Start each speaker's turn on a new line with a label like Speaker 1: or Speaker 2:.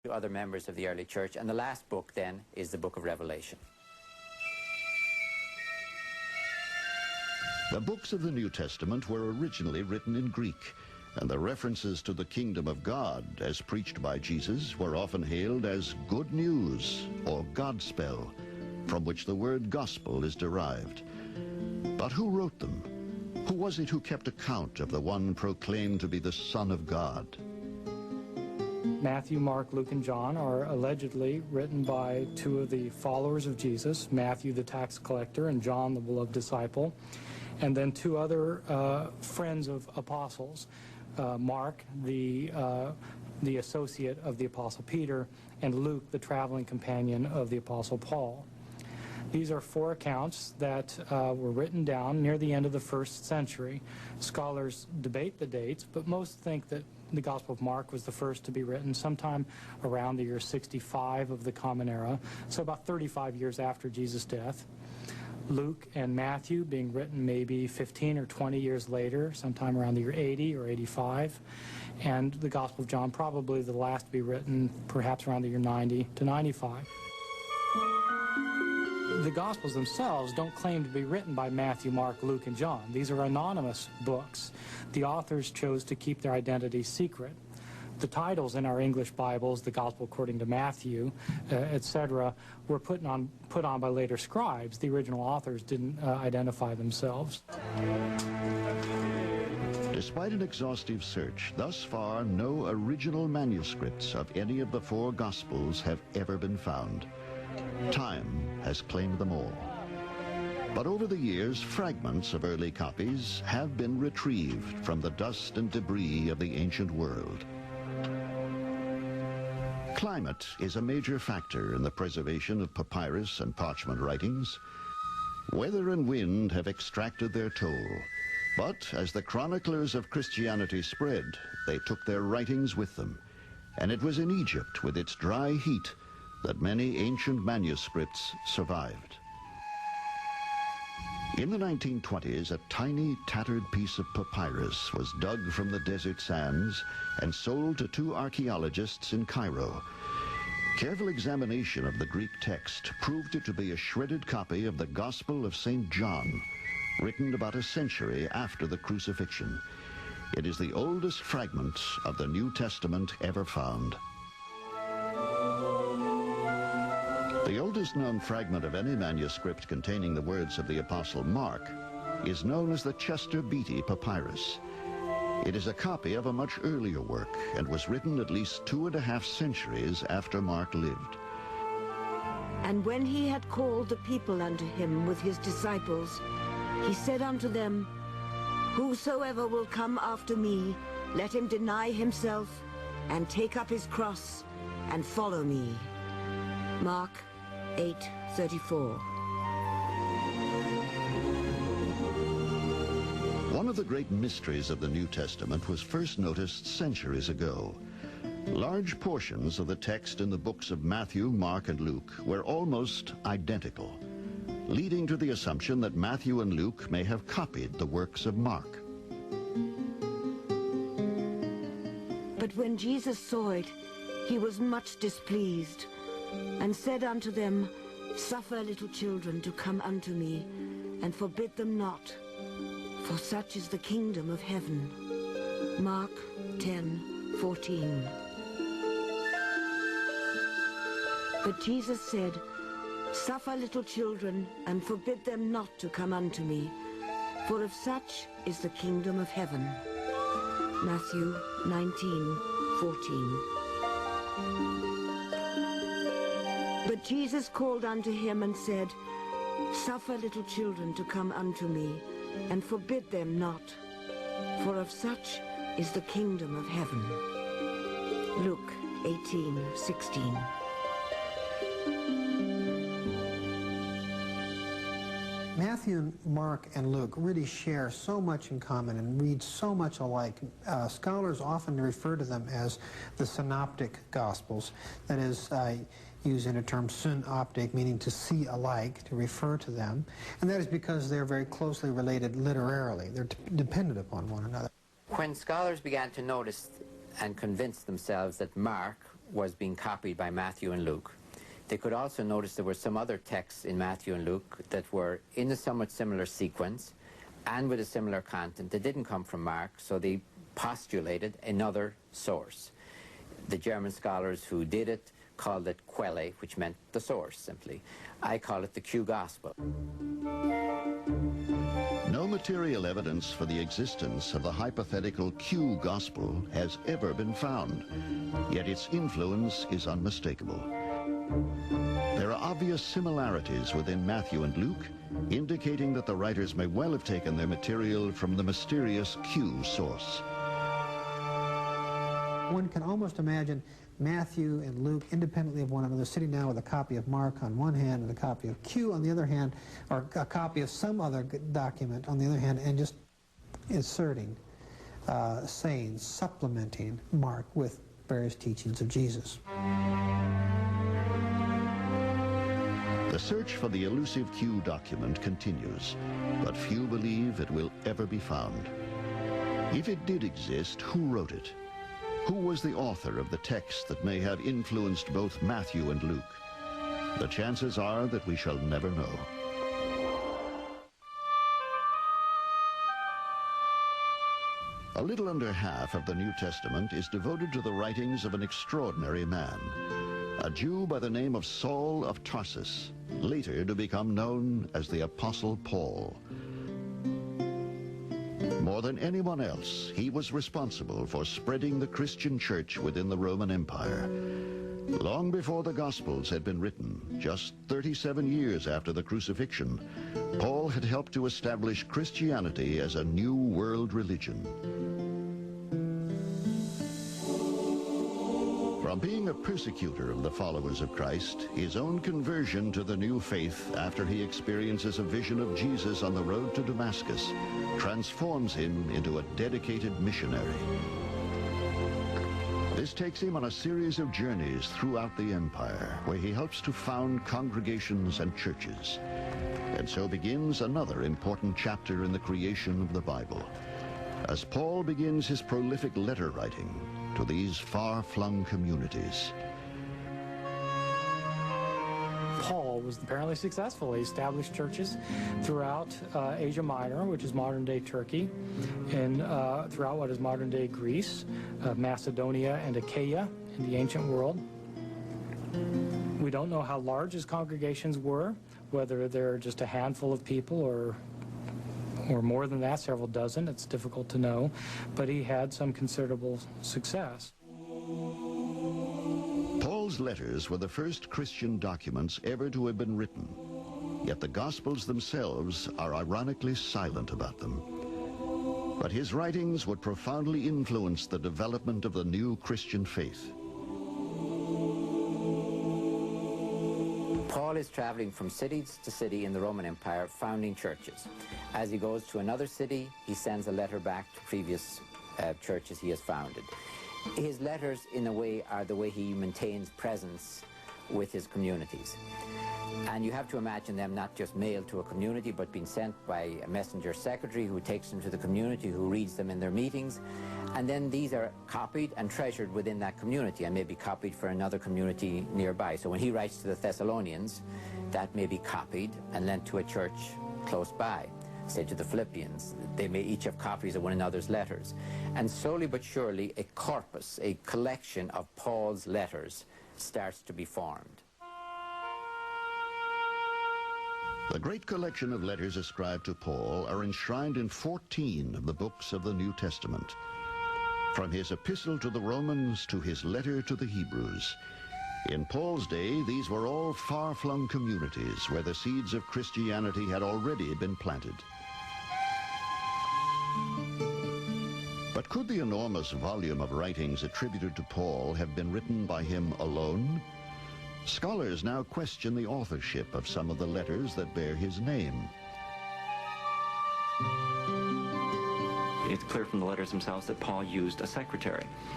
Speaker 1: to other members of the early church, and the last book then is the book of Revelation.
Speaker 2: The books of the New Testament were originally written in Greek, and the references to the kingdom of God as preached by Jesus were often hailed as good news or Godspell, from which the word gospel is derived. But who wrote them? Who was it who kept account of the one proclaimed to be the Son of God?
Speaker 3: Matthew, Mark, Luke, and John are allegedly written by two of the followers of Jesus, Matthew the tax collector and John the beloved disciple, and then two other friends of apostles, Mark, the associate of the Apostle Peter, and Luke, the traveling companion of the Apostle Paul. These are four accounts that were written down near the end of the 1st century. Scholars debate the dates, but most think that the Gospel of Mark was the first to be written sometime around the year 65 of the Common Era, so about 35 years after Jesus' death. Luke and Matthew being written maybe 15 or 20 years later, sometime around the year 80 or 85. And the Gospel of John probably the last to be written perhaps around the year 90 to 95. The Gospels themselves don't claim to be written by Matthew, Mark, Luke, and John. These are anonymous books. The authors chose to keep their identity secret. The titles in our English Bibles, the Gospel according to Matthew, etc., were put on by later scribes. The original authors didn't identify themselves.
Speaker 2: Despite an exhaustive search, thus far no original manuscripts of any of the four Gospels have ever been found. Time has claimed them all. But over the years, fragments of early copies have been retrieved from the dust and debris of the ancient world. Climate is a major factor in the preservation of papyrus and parchment writings. Weather and wind have extracted their toll, but as the chroniclers of Christianity spread, they took their writings with them, and it was in Egypt with its dry heat that many ancient manuscripts survived. In the 1920s, a tiny, tattered piece of papyrus was dug from the desert sands and sold to two archaeologists in Cairo. Careful examination of the Greek text proved it to be a shredded copy of the Gospel of St. John, written about a century after the crucifixion. It is the oldest fragment of the New Testament ever found. The oldest known fragment of any manuscript containing the words of the Apostle Mark is known as the Chester Beatty Papyrus. It is a copy of a much earlier work and was written at least 2.5 centuries after Mark lived.
Speaker 4: And when he had called the people unto him with his disciples, he said unto them, Whosoever will come after me, let him deny himself, and take up his cross, and follow me. Mark 8:34.
Speaker 2: One of the great mysteries of the New Testament was first noticed centuries ago. Large portions of the text in the books of Matthew, Mark, and Luke were almost identical, leading to the assumption that Matthew and Luke may have copied the works of Mark.
Speaker 4: But when Jesus saw it, he was much displeased, and said unto them, Suffer little children to come unto me, and forbid them not, for such is the kingdom of heaven. Mark 10:14. But Jesus said, Suffer little children, and forbid them not to come unto me, for of such is the kingdom of heaven. Matthew 19:14. But Jesus called unto him and said, Suffer little children to come unto me, and forbid them not, for of such is the kingdom of heaven. Luke 18:16.
Speaker 5: Matthew, Mark, and Luke really share so much in common and read so much alike. Scholars often refer to them as the synoptic gospels. That is, using a term synoptic, meaning to see alike, to refer to them. And that is because they're very closely related literarily. They're dependent upon one another.
Speaker 1: When scholars began to notice and convince themselves that Mark was being copied by Matthew and Luke. They could also notice there were some other texts in Matthew and Luke that were in a somewhat similar sequence and with a similar content. They didn't come from Mark, so they postulated another source. The German scholars who did it called it Quelle, which meant the source, simply. I call it the Q Gospel.
Speaker 2: No material evidence for the existence of the hypothetical Q Gospel has ever been found, yet its influence is unmistakable. There are obvious similarities within Matthew and Luke, indicating that the writers may well have taken their material from the mysterious Q source.
Speaker 5: One can almost imagine Matthew and Luke independently of one another sitting down with a copy of Mark on one hand and a copy of Q on the other hand, or a copy of some other document on the other hand, and just inserting, saying, supplementing Mark with various teachings of Jesus.
Speaker 2: The search for the elusive Q document continues, but few believe it will ever be found. If it did exist, who wrote it? Who was the author of the text that may have influenced both Matthew and Luke? The chances are that we shall never know. A little under half of the New Testament is devoted to the writings of an extraordinary man, a Jew by the name of Saul of Tarsus, later to become known as the Apostle Paul. More than anyone else, he was responsible for spreading the Christian church within the Roman Empire. Long before the Gospels had been written, just 37 years after the crucifixion, Paul had helped to establish Christianity as a new world religion. From being a persecutor of the followers of Christ, his own conversion to the new faith after he experiences a vision of Jesus on the road to Damascus transforms him into a dedicated missionary. This takes him on a series of journeys throughout the empire, where he helps to found congregations and churches. And so begins another important chapter in the creation of the Bible, as Paul begins his prolific letter writing to these far-flung communities.
Speaker 3: Paul was apparently successful. He established churches throughout Asia Minor, which is modern-day Turkey, and throughout what is modern-day Greece, Macedonia, and Achaia in the ancient world. We don't know how large his congregations were, whether they're just a handful of people or more than that, several dozen. It's difficult to know, but he had some considerable success.
Speaker 2: Paul's letters were the first Christian documents ever to have been written, yet the Gospels themselves are ironically silent about them. But his writings would profoundly influence the development of the new Christian faith.
Speaker 1: Paul is traveling from city to city in the Roman Empire, founding churches. As he goes to another city, he sends a letter back to previous churches he has founded. His letters, in a way, are the way he maintains presence with his communities. And you have to imagine them not just mailed to a community, but being sent by a messenger secretary who takes them to the community, who reads them in their meetings. And then these are copied and treasured within that community and may be copied for another community nearby. So when he writes to the Thessalonians, that may be copied and lent to a church close by. Say to the Philippians, they may each have copies of one another's letters. And slowly but surely, a corpus, a collection of Paul's letters starts to be formed.
Speaker 2: The great collection of letters ascribed to Paul are enshrined in 14 of the books of the New Testament. From his epistle to the Romans to his letter to the Hebrews. In Paul's day, these were all far-flung communities where the seeds of Christianity had already been planted. But could the enormous volume of writings attributed to Paul have been written by him alone? Scholars now question the authorship of some of the letters that bear his name.
Speaker 6: It's clear from the letters themselves that Paul used a secretary.